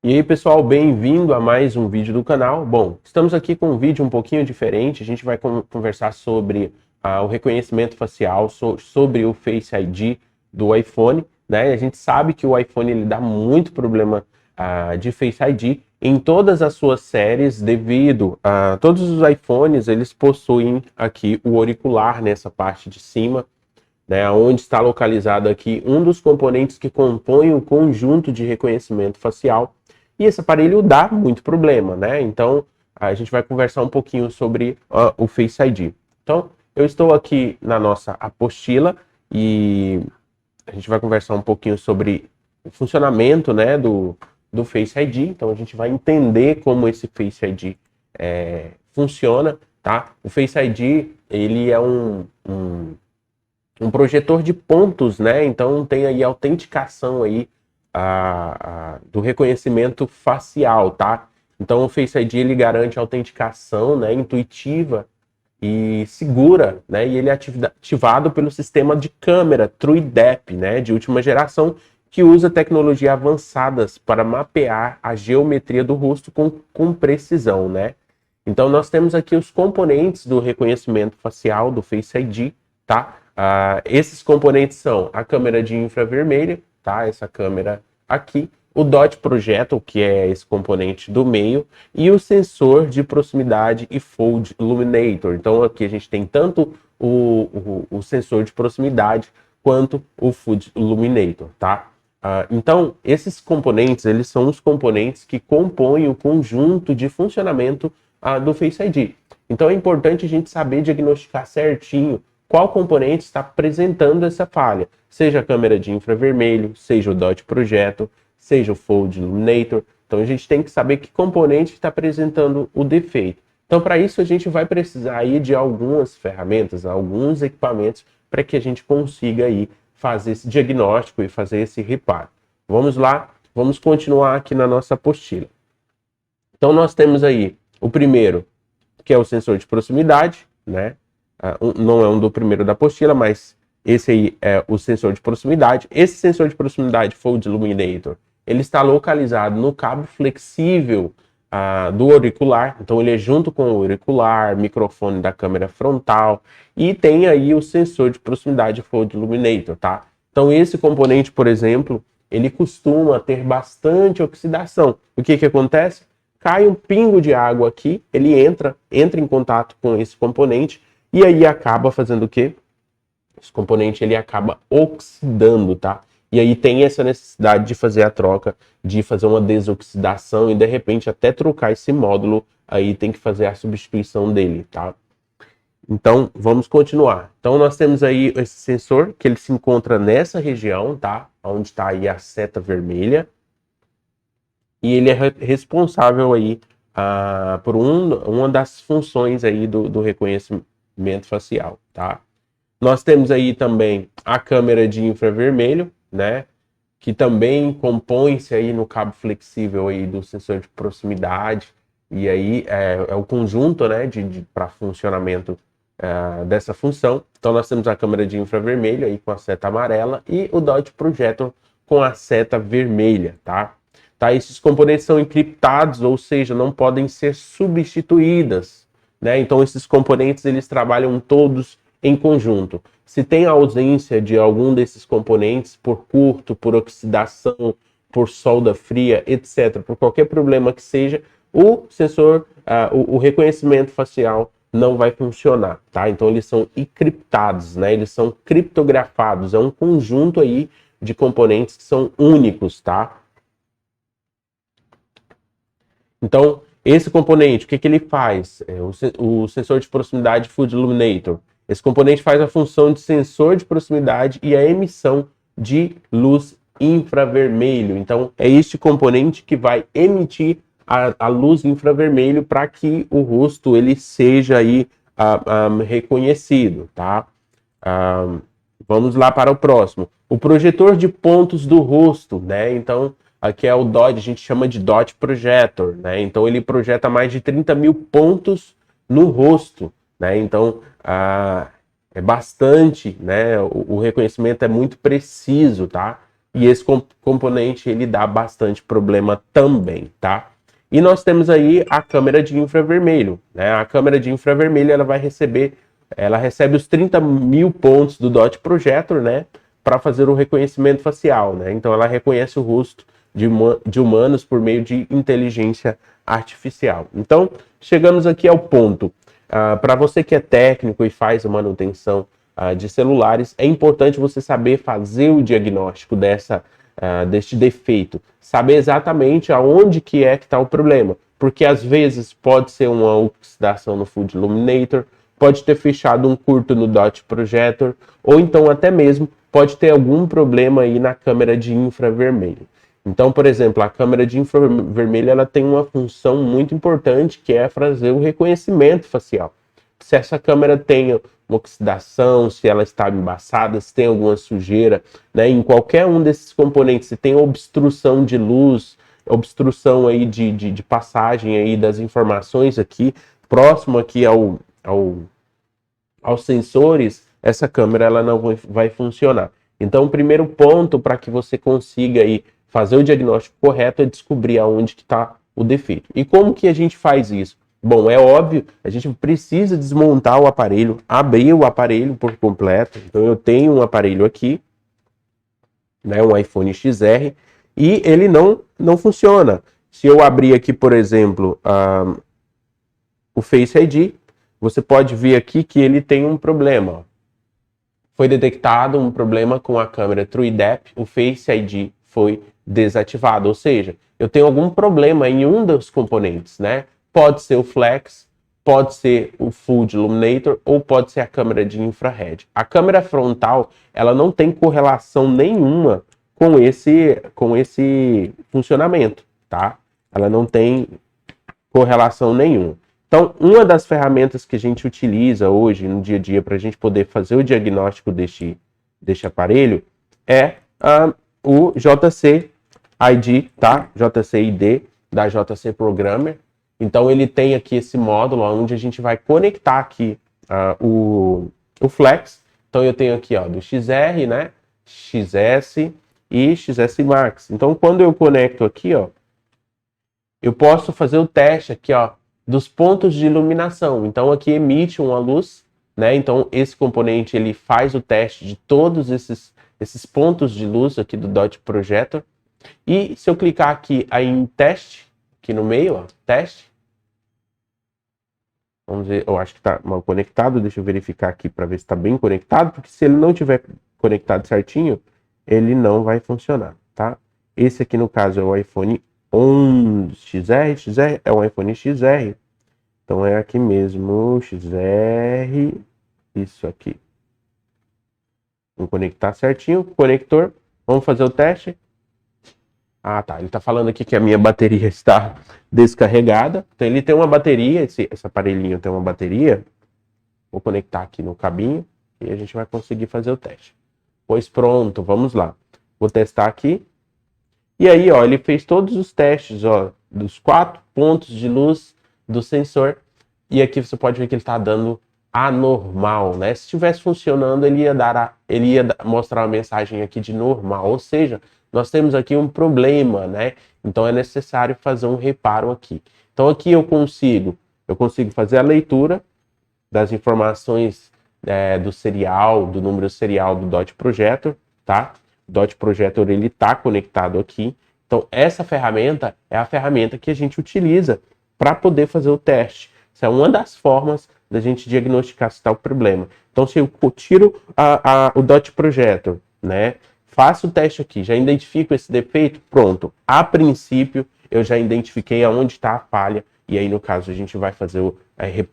E aí, pessoal, bem-vindo a mais um vídeo do canal. Bom, estamos aqui com um vídeo um pouquinho diferente. A gente vai conversar sobre o reconhecimento facial, sobre o Face ID do iPhone, né? A gente sabe que o iPhone ele dá muito problema de Face ID em todas as suas séries, devido a todos os iPhones, eles possuem aqui o auricular nessa parte de cima, né, onde está localizado aqui um dos componentes que compõem o conjunto de reconhecimento facial. E esse aparelho dá muito problema, né? Então, a gente vai conversar um pouquinho sobre o Face ID. Então, eu estou aqui na nossa apostila e a gente vai conversar um pouquinho sobre o funcionamento, né, do Face ID. Então, a gente vai entender como esse Face ID funciona, tá? O Face ID, ele é um projetor de pontos, né? Então tem aí a autenticação aí do reconhecimento facial, tá? Então o Face ID ele garante a autenticação, né, intuitiva e segura, né? E ele é ativado pelo sistema de câmera TrueDepth, né, de última geração, que usa tecnologias avançadas para mapear a geometria do rosto com precisão, né? Então nós temos aqui os componentes do reconhecimento facial do Face ID, tá? Esses componentes são a câmera de infravermelho, tá? Essa câmera aqui, o Dot Projector, que é esse componente do meio, e o sensor de proximidade e Fold Illuminator. Então aqui a gente tem tanto o sensor de proximidade quanto o Fold Illuminator, tá? Então esses componentes, eles são os componentes que compõem o conjunto de funcionamento do Face ID. Então é importante a gente saber diagnosticar certinho qual componente está apresentando essa falha, seja a câmera de infravermelho, seja o Dot Projector, seja o Fold Illuminator. Então a gente tem que saber que componente está apresentando o defeito. Então para isso a gente vai precisar aí de algumas ferramentas, alguns equipamentos para que a gente consiga aí fazer esse diagnóstico e fazer esse reparo. Vamos lá, vamos continuar aqui na nossa apostila. Então nós temos aí o primeiro, que é o sensor de proximidade, né? Não é um do primeiro da apostila, mas esse aí é o sensor de proximidade. Esse sensor de proximidade Fold Illuminator, ele está localizado no cabo flexível do auricular. Então ele é junto com o auricular, microfone da câmera frontal e tem aí o sensor de proximidade Fold Illuminator, tá? Então esse componente, por exemplo, ele costuma ter bastante oxidação. O que acontece? Cai um pingo de água aqui, ele entra em contato com esse componente e aí acaba fazendo o quê? Esse componente ele acaba oxidando, tá? E aí tem essa necessidade de fazer a troca, de fazer uma desoxidação e de repente até trocar esse módulo, aí tem que fazer a substituição dele, tá? Então, vamos continuar. Então, nós temos aí esse sensor, que ele se encontra nessa região, tá? Onde está aí a seta vermelha. E ele é responsável aí por uma das funções aí do reconhecimento facial, tá? Nós temos aí também a câmera de infravermelho, né? Que também compõe-se aí no cabo flexível aí do sensor de proximidade. E aí é o conjunto, né, para funcionamento dessa função. Então nós temos a câmera de infravermelho aí com a seta amarela e o Dot Projector com a seta vermelha, tá? Tá? Esses componentes são encriptados, ou seja, não podem ser substituídas, né? Então esses componentes eles trabalham todos em conjunto. Se tem ausência de algum desses componentes por curto, por oxidação, por solda fria, etc., por qualquer problema que seja, o sensor, o reconhecimento facial não vai funcionar, tá? Então eles são encriptados, né? Eles são criptografados, é um conjunto aí de componentes que são únicos, tá? Então, esse componente, o que ele faz? O sensor de proximidade Fold Illuminator. Esse componente faz a função de sensor de proximidade e a emissão de luz infravermelho. Então, é este componente que vai emitir a luz infravermelho para que o rosto ele seja aí reconhecido, tá? Vamos lá para o próximo. O projetor de pontos do rosto, né? Então, aqui é o DOT, a gente chama de Dot Projector, né? Então, ele projeta mais de 30 mil pontos no rosto, né? Então, é bastante, né? O reconhecimento é muito preciso, tá? e esse componente ele dá bastante problema também, tá? E nós temos aí a câmera de infravermelho, né? A câmera de infravermelho ela recebe os 30.000 pontos do Dot Projector, né? Para fazer o reconhecimento facial, né? Então ela reconhece o rosto de humanos por meio de inteligência artificial. Então chegamos aqui ao ponto. Para você que é técnico e faz a manutenção de celulares, é importante você saber fazer o diagnóstico deste defeito, saber exatamente aonde que está o problema, porque às vezes pode ser uma oxidação no Food Illuminator, pode ter fechado um curto no Dot Projector, ou então até mesmo pode ter algum problema aí na câmera de infravermelho. Então, por exemplo, a câmera de infravermelho ela tem uma função muito importante que é fazer o reconhecimento facial. Se essa câmera tem uma oxidação, se ela está embaçada, se tem alguma sujeira, né, em qualquer um desses componentes, se tem obstrução de luz, obstrução aí de passagem aí das informações aqui, próximo aqui aos sensores, essa câmera ela não vai funcionar. Então, o primeiro ponto para que você consiga aí fazer o diagnóstico correto é descobrir aonde que está o defeito. E como que a gente faz isso? Bom, é óbvio, a gente precisa desmontar o aparelho, abrir o aparelho por completo. Então, eu tenho um aparelho aqui, né, um iPhone XR, e ele não funciona. Se eu abrir aqui, por exemplo, o Face ID, você pode ver aqui que ele tem um problema. Foi detectado um problema com a câmera TrueDepth, o Face ID foi desativado, ou seja, eu tenho algum problema em um dos componentes, né? Pode ser o Flex, pode ser o Food Illuminator ou pode ser a câmera de infrared. A câmera frontal, ela não tem correlação nenhuma com esse funcionamento, tá? Ela não tem correlação nenhuma. Então, uma das ferramentas que a gente utiliza hoje no dia a dia para a gente poder fazer o diagnóstico deste aparelho é o JC ID, tá? JC ID da JC Programmer. Então, ele tem aqui esse módulo onde a gente vai conectar aqui o Flex. Então, eu tenho aqui do XR, né? XS e XS Max. Então, quando eu conecto aqui, eu posso fazer o teste aqui, dos pontos de iluminação. Então aqui emite uma luz, né? Então esse componente ele faz o teste de todos esses pontos de luz aqui do Dot Projector. E se eu clicar aqui aí em teste, aqui no meio, teste. Vamos ver, eu acho que está mal conectado. Deixa eu verificar aqui para ver se está bem conectado, porque se ele não tiver conectado certinho, ele não vai funcionar, tá? Esse aqui no caso é o iPhone 11 XR é um iPhone XR. Então é aqui mesmo, XR, isso aqui. Vamos conectar certinho, conector. Vamos fazer o teste. Ah, tá. Ele está falando aqui que a minha bateria está descarregada. Então ele tem uma bateria, esse aparelhinho tem uma bateria. Vou conectar aqui no cabinho e a gente vai conseguir fazer o teste. Pois pronto, vamos lá. Vou testar aqui. E aí, ele fez todos os testes, dos 4 pontos de luz do sensor. E aqui você pode ver que ele está dando anormal, né? Se estivesse funcionando, ele ia mostrar uma mensagem aqui de normal. Ou seja, nós temos aqui um problema, né? Então é necessário fazer um reparo aqui. Então aqui eu consigo fazer a leitura das informações do serial, do número serial do Dot Projector, tá? O Dot Projector ele está conectado aqui. Então essa ferramenta é a ferramenta que a gente utiliza para poder fazer o teste. Essa é uma das formas da gente diagnosticar se está o problema. Então se eu tiro o Dot Projector, né? Faço o teste aqui, já identifico esse defeito, pronto. A princípio eu já identifiquei aonde está a falha e aí no caso a gente vai fazer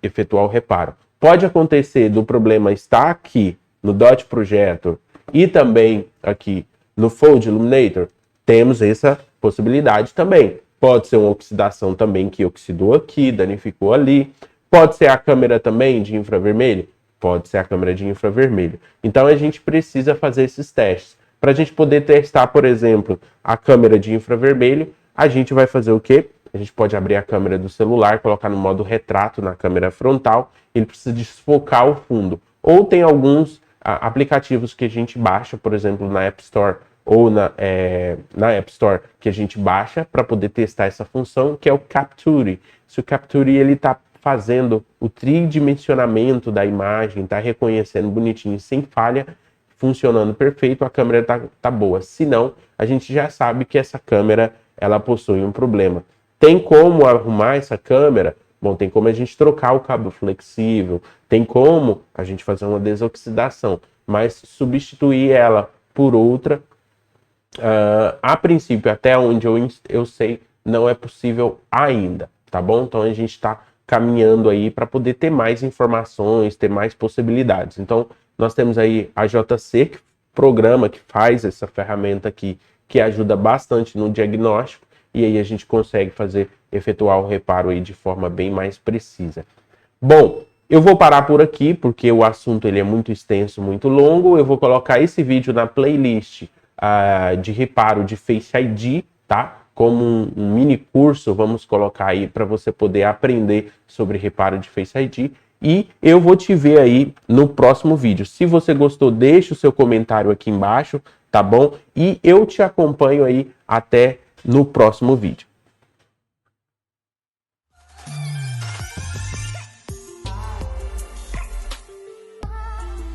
efetuar o reparo. Pode acontecer do problema estar aqui no Dot Projector e também aqui no Fold Illuminator, temos essa possibilidade também. Pode ser uma oxidação também que oxidou aqui, danificou ali. Pode ser a câmera também de infravermelho? Pode ser a câmera de infravermelho. Então a gente precisa fazer esses testes. Para a gente poder testar, por exemplo, a câmera de infravermelho, a gente vai fazer o quê? A gente pode abrir a câmera do celular, colocar no modo retrato na câmera frontal. Ele precisa desfocar o fundo. Ou tem alguns aplicativos que a gente baixa, por exemplo, na App Store, ou na App Store que a gente baixa para poder testar essa função, que é o Capture. Se o Capture ele está fazendo o tridimensionamento da imagem, está reconhecendo bonitinho, sem falha, funcionando perfeito, a câmera tá boa. Se não, a gente já sabe que essa câmera ela possui um problema. Tem como arrumar essa câmera? Bom, tem como a gente trocar o cabo flexível, tem como a gente fazer uma desoxidação, mas substituir ela por outra, a princípio, até onde eu sei, não é possível ainda, tá bom? Então a gente está caminhando aí para poder ter mais informações, ter mais possibilidades. Então nós temos aí a JC, que programa que faz essa ferramenta aqui, que ajuda bastante no diagnóstico, e aí a gente consegue efetuar o reparo aí de forma bem mais precisa. Bom, eu vou parar por aqui, porque o assunto ele é muito extenso, muito longo. Eu vou colocar esse vídeo na playlist de reparo de Face ID, tá? Como um mini curso, vamos colocar aí para você poder aprender sobre reparo de Face ID. E eu vou te ver aí no próximo vídeo. Se você gostou, deixa o seu comentário aqui embaixo, tá bom? E eu te acompanho aí até no próximo vídeo.